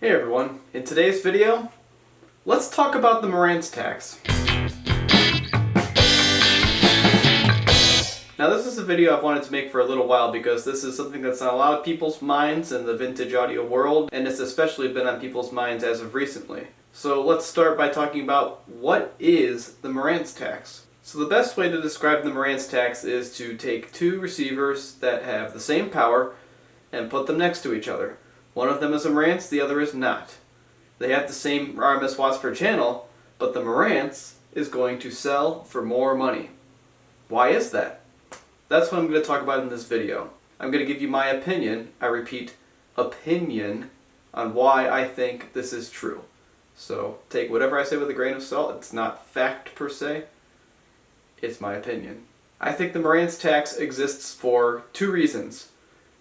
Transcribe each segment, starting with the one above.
Hey everyone, in today's video, let's talk about the Marantz tax. Now this is a video I've wanted to make for a little while because this is something that's on a lot of people's minds in the vintage audio world, and it's especially been on people's minds as of recently. So let's start by talking about what is the Marantz tax. So the best way to describe the Marantz tax is to take two receivers that have the same power and put them next to each other. One of them is a Marantz, the other is not. They have the same RMS watts per channel, but the Marantz is going to sell for more money. Why is that? That's what I'm going to talk about in this video. I'm going to give you my opinion, I repeat, opinion, on why I think this is true. So take whatever I say with a grain of salt. It's not fact per se, it's my opinion. I think the Marantz tax exists for two reasons.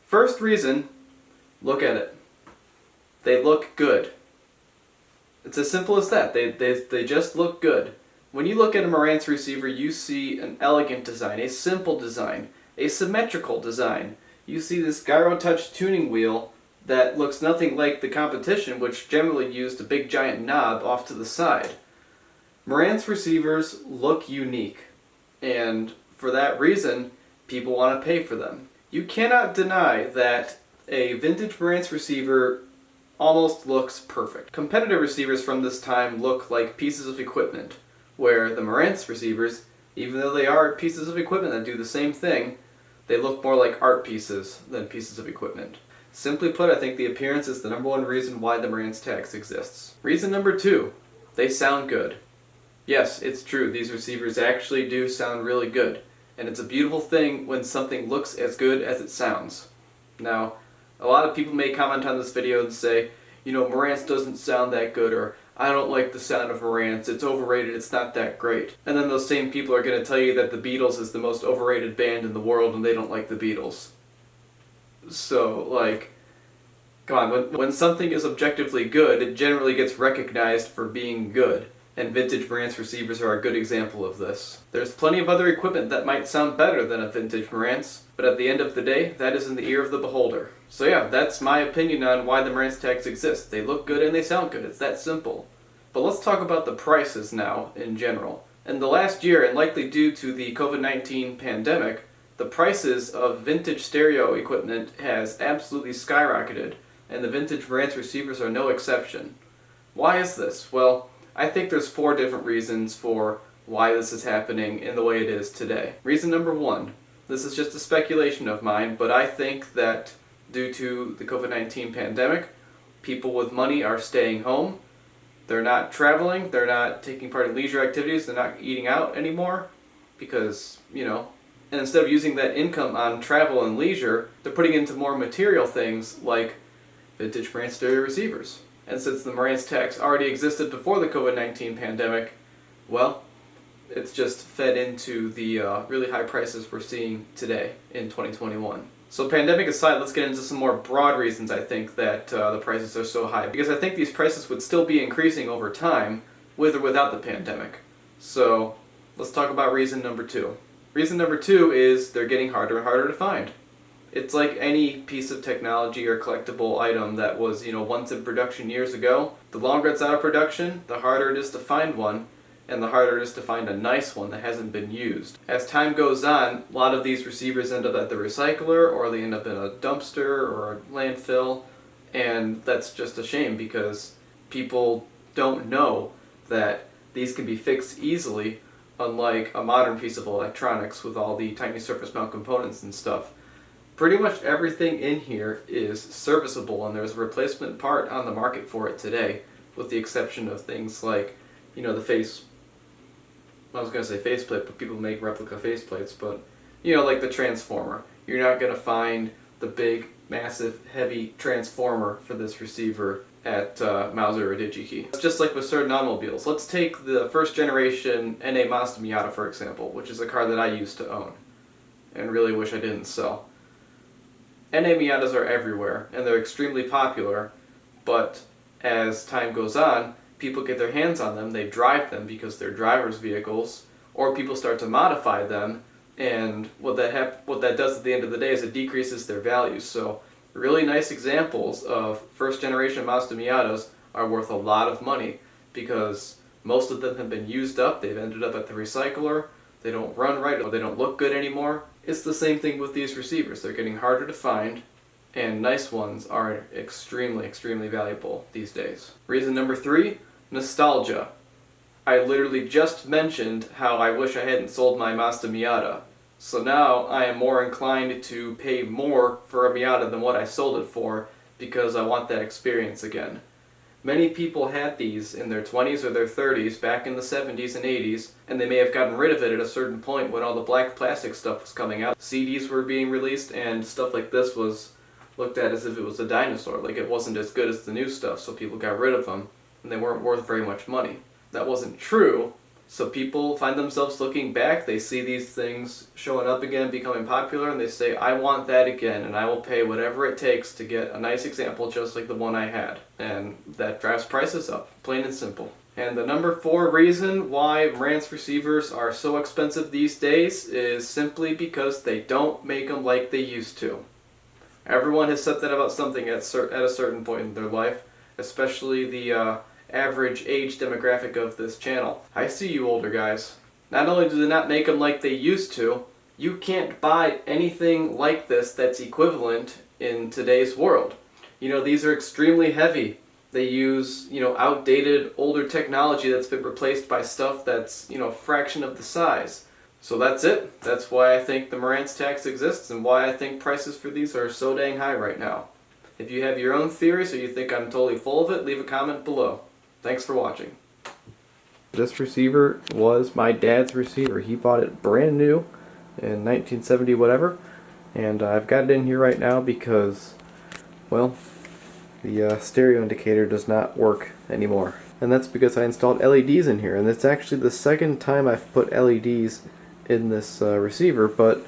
First reason, look at it. They look good. It's as simple as that. They just look good. When you look at a Marantz receiver, you see an elegant design, a simple design, a symmetrical design. You see this gyro touch tuning wheel that looks nothing like the competition, which generally used a big giant knob off to the side. Marantz receivers look unique, and for that reason, people want to pay for them. You cannot deny that a vintage Marantz receiver almost looks perfect. Competitive receivers from this time look like pieces of equipment, where the Marantz receivers, even though they are pieces of equipment that do the same thing, they look more like art pieces than pieces of equipment. Simply put, I think the appearance is the number one reason why the Marantz tax exists. Reason number two, they sound good. Yes, it's true, these receivers actually do sound really good, and it's a beautiful thing when something looks as good as it sounds. Now, a lot of people may comment on this video and say, you know, Marantz doesn't sound that good, or I don't like the sound of Marantz, it's overrated, it's not that great. And then those same people are going to tell you that the Beatles is the most overrated band in the world and they don't like the Beatles. So, like, come on, when something is objectively good, it generally gets recognized for being good. And vintage Marantz receivers are a good example of this. There's plenty of other equipment that might sound better than a vintage Marantz, but at the end of the day, that is in the ear of the beholder. So yeah, that's my opinion on why the Marantz tax exists. They look good and they sound good, it's that simple. But let's talk about the prices now, in general. In the last year, and likely due to the COVID-19 pandemic, the prices of vintage stereo equipment has absolutely skyrocketed, and the vintage Marantz receivers are no exception. Why is this? Well, I think there's four different reasons for why this is happening in the way it is today. Reason number one, this is just a speculation of mine, but I think that due to the COVID-19 pandemic, people with money are staying home. They're not traveling, they're not taking part in leisure activities, they're not eating out anymore because, you know, and instead of using that income on travel and leisure, they're putting into more material things like vintage Marantz stereo receivers. And since the Marantz tax already existed before the COVID-19 pandemic, well, it's just fed into the really high prices we're seeing today in 2021. So pandemic aside, let's get into some more broad reasons I think that the prices are so high. Because I think these prices would still be increasing over time, with or without the pandemic. So let's talk about reason number two. Reason number two is they're getting harder and harder to find. It's like any piece of technology or collectible item that was, once in production years ago. The longer it's out of production, the harder it is to find one, and the harder it is to find a nice one that hasn't been used. As time goes on, a lot of these receivers end up at the recycler, or they end up in a dumpster or a landfill, and that's just a shame because people don't know that these can be fixed easily, unlike a modern piece of electronics with all the tiny surface mount components and stuff. Pretty much everything in here is serviceable, and there's a replacement part on the market for it today, with the exception of things like, the faceplate, but people make replica faceplates, but, like the transformer. You're not going to find the big, massive, heavy transformer for this receiver at Mauser or DigiKey. It's just like with certain automobiles. Let's take the first generation NA Mazda Miata, for example, which is a car that I used to own, and really wish I didn't sell. NA Miatas are everywhere, and they're extremely popular, but as time goes on, people get their hands on them, they drive them because they're drivers' vehicles, or people start to modify them, and what that does at the end of the day is it decreases their value. So really nice examples of first generation Mazda Miatas are worth a lot of money because most of them have been used up, they've ended up at the recycler, they don't run right, or they don't look good anymore. It's the same thing with these receivers. They're getting harder to find, and nice ones are extremely, extremely valuable these days. Reason number 3, nostalgia. I literally just mentioned how I wish I hadn't sold my Mazda Miata. So now I am more inclined to pay more for a Miata than what I sold it for because I want that experience again. Many people had these in their 20s or their 30s back in the 70s and 80s, and they may have gotten rid of it at a certain point when all the black plastic stuff was coming out. CDs were being released and stuff like this was looked at as if it was a dinosaur, like it wasn't as good as the new stuff, so people got rid of them and they weren't worth very much money. That wasn't true. So people find themselves looking back, they see these things showing up again, becoming popular, and they say, I want that again, and I will pay whatever it takes to get a nice example just like the one I had. And that drives prices up, plain and simple. And the number 4 reason why Marantz receivers are so expensive these days is simply because they don't make them like they used to. Everyone has said that about something at a certain point in their life, especially the average age demographic of this channel. I see you older guys. Not only do they not make them like they used to, you can't buy anything like this that's equivalent in today's world. You know, these are extremely heavy. They use, outdated, older technology that's been replaced by stuff that's, a fraction of the size. So that's it. That's why I think the Marantz tax exists and why I think prices for these are so dang high right now. If you have your own theories or you think I'm totally full of it, leave a comment below. Thanks for watching. This receiver was my dad's receiver. He bought it brand new in 1970 whatever, and I've got it in here right now because, well, the stereo indicator does not work anymore. And that's because I installed LEDs in here, and it's actually the second time I've put LEDs in this receiver, but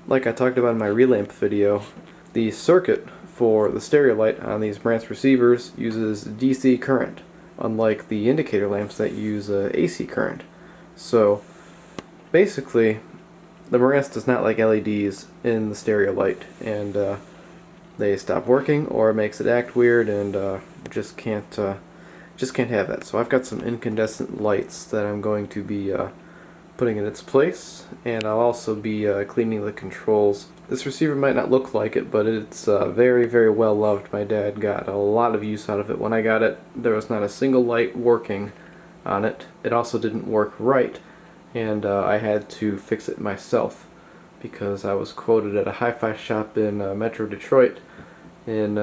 like I talked about in my relamp video, the circuit for the stereo light on these Marantz receivers uses DC current, unlike the indicator lamps that use AC current. So basically the Marantz does not like LEDs in the stereo light, and they stop working or it makes it act weird, and just can't have that. So I've got some incandescent lights that I'm going to be putting in its place, and I'll also be cleaning the controls. This receiver might not look like it, but it's very, very well loved. My dad got a lot of use out of it. When I got it, there was not a single light working on it. It also didn't work right, and I had to fix it myself because I was quoted at a hi-fi shop in Metro Detroit in,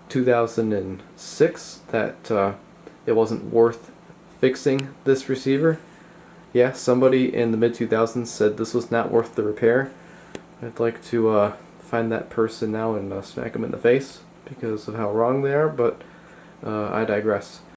2006 that it wasn't worth fixing this receiver. Yeah, somebody in the mid-2000s said this was not worth the repair. I'd like to find that person now and smack them in the face because of how wrong they are, but I digress.